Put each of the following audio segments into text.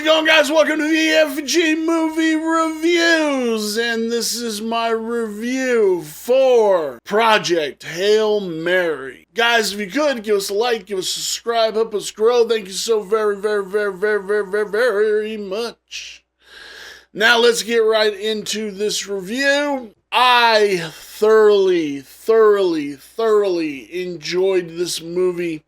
it going, guys? Welcome to the FG Movie Reviews, and this is my review for Project Hail Mary. Guys, if you could, give us a like, give us a subscribe, help us grow. Thank you so very much. Now let's get right into this review. I thoroughly enjoyed this movie.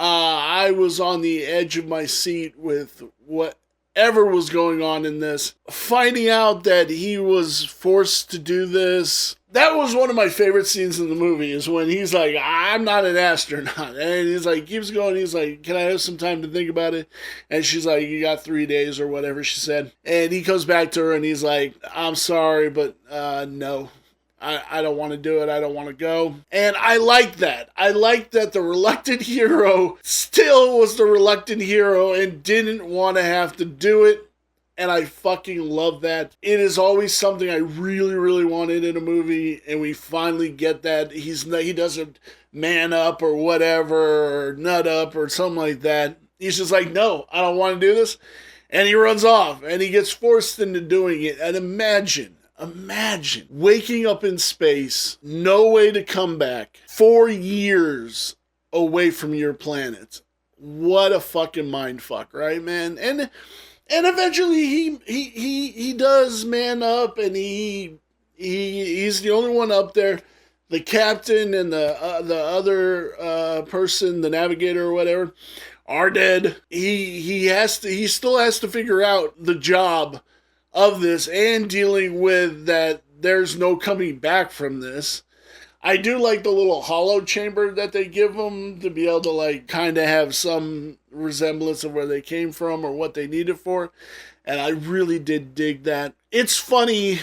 I was on the edge of my seat with whatever was going on in this. Finding out that he was forced to do this, that was one of my favorite scenes in the movie, is when he's like, I'm not an astronaut. And he's like, keeps going, he's like, can I have some time to think about it? And she's like, you got 3 days or whatever she said. And he comes back to her and he's like, I'm sorry, but no. I don't want to do it. I don't want to go. And I like that. I like that the reluctant hero still was the reluctant hero and didn't want to have to do it. And I fucking love that. It is always something I really wanted in a movie, and we finally get that. He doesn't man up or whatever, or nut up or something like that. He's just like, no, I don't want to do this. And he runs off, and he gets forced into doing it. And imagine waking up in space, no way to come back, 4 years away from your planet. What a fucking mindfuck, right, man? And eventually he does man up, and he's the only one up there. The captain and the other person, the navigator or whatever, are dead. He still has to figure out the job of this and dealing with that there's no coming back from this. I do like the little hollow chamber that they give them to be able to like kind of have some resemblance of where they came from or what they need it for. And I really did dig that. It's funny,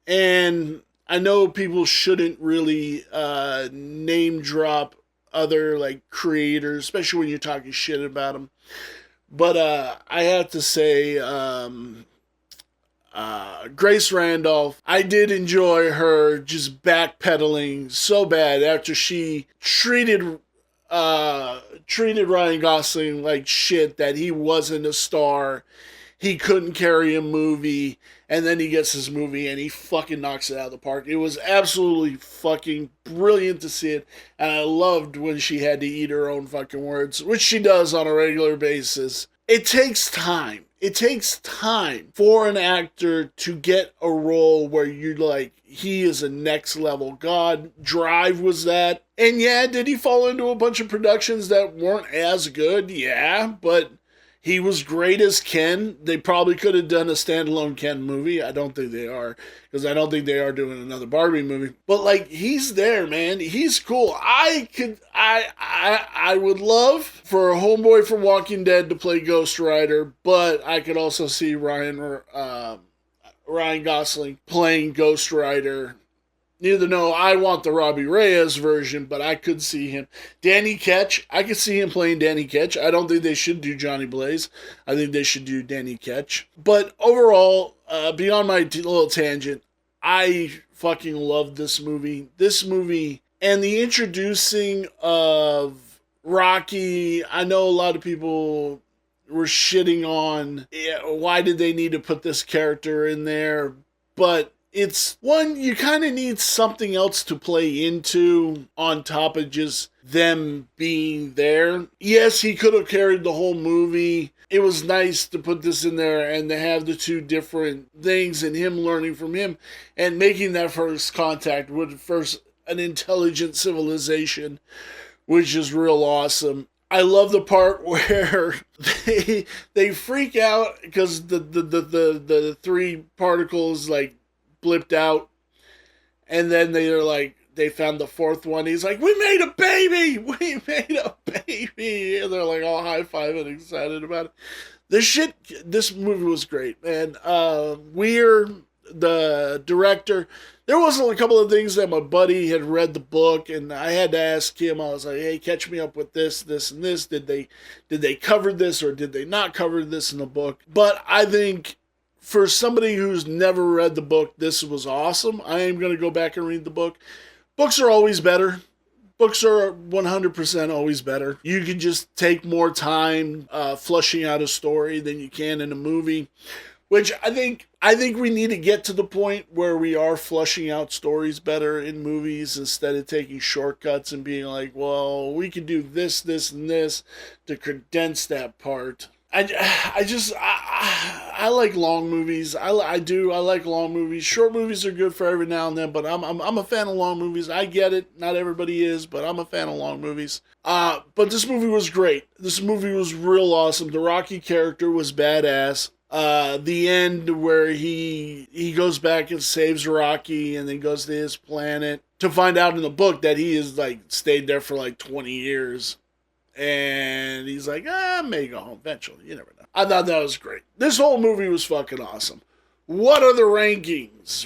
and I know people shouldn't really name drop other like creators, especially when you're talking shit about them. But I have to say, Grace Randolph, I did enjoy her just backpedaling so bad after she treated Ryan Gosling like shit, that he wasn't a star, he couldn't carry a movie, and then he gets his movie and he fucking knocks it out of the park. It was absolutely fucking brilliant to see it, and I loved when she had to eat her own fucking words, which she does on a regular basis. It takes time. It takes time for an actor to get a role where you're like, he is a next level god. Drive was that. And yeah, did he fall into a bunch of productions that weren't as good? Yeah, but he was great as Ken. They probably could have done a standalone Ken movie. I don't think they are, because I don't think they are doing another Barbie movie. But like, he's there, man. He's cool. I would love for a homeboy from Walking Dead to play Ghost Rider, but I could also see Ryan Gosling playing Ghost Rider. I want the Robbie Reyes version, but I could see him. Danny Ketch, I could see him playing Danny Ketch. I don't think they should do Johnny Blaze. I think they should do Danny Ketch. But overall, beyond my little tangent, I fucking loved this movie. This movie and the introducing of Rocky, I know a lot of people were shitting on, why did they need to put this character in there? But it's one, you kind of need something else to play into on top of just them being there. Yes, he could have carried the whole movie. It was nice to put this in there and to have the two different things and him learning from him and making that first contact with an intelligent civilization, which is real awesome. I love the part where they freak out because the 3 particles like blipped out, and then they're like, they found the 4th one. He's like, we made a baby, and they're like all high-fiving, excited about it. This movie was great, man. Weir, the director, there was a couple of things that my buddy had read the book, and I had to ask him. I was like, hey, catch me up with this, and this. Did they cover this, or did they not cover this in the book? But I think for somebody who's never read the book, this was awesome. I am going to go back and read the book. Books are always better. Books are 100% always better. You can just take more time flushing out a story than you can in a movie, which I think we need to get to the point where we are flushing out stories better in movies instead of taking shortcuts and being like, well, we can do this, this, and this to condense that part. I like long movies. I do. I like long movies. Short movies are good for every now and then, but I'm a fan of long movies. I get it. Not everybody is, but I'm a fan of long movies. But this movie was great. This movie was real awesome. The Rocky character was badass. The end where he goes back and saves Rocky and then goes to his planet to find out in the book that he has like stayed there for like 20 years. And he's like, I may go home eventually. You never know. I thought that was great. This whole movie was fucking awesome. What are the ratings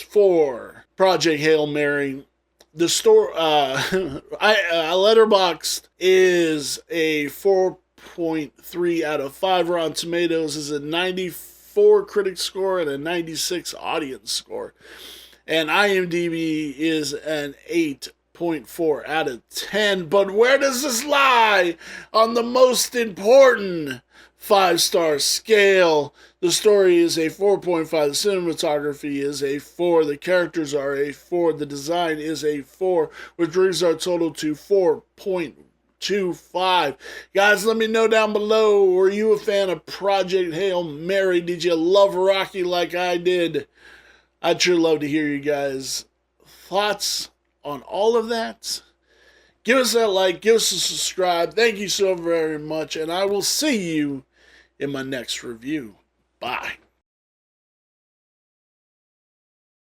for Project Hail Mary? The store, Letterboxd is a 4.3 out of 5. Rotten Tomatoes is a 94 critic score and a 96 audience score. And IMDb is an 8.4 out of 10. But where does this lie on the most important 5-star scale? The story is a 4.5. The cinematography is a 4. The characters are a 4. The design is a 4, which brings our total to 4.25. Guys, let me know down below. Were you a fan of Project Hail Mary? Did you love Rocky like I did? I'd sure love to hear you guys' thoughts on all of that. Give us that like, give us a subscribe. Thank you so very much, and I will see you in my next review. Bye.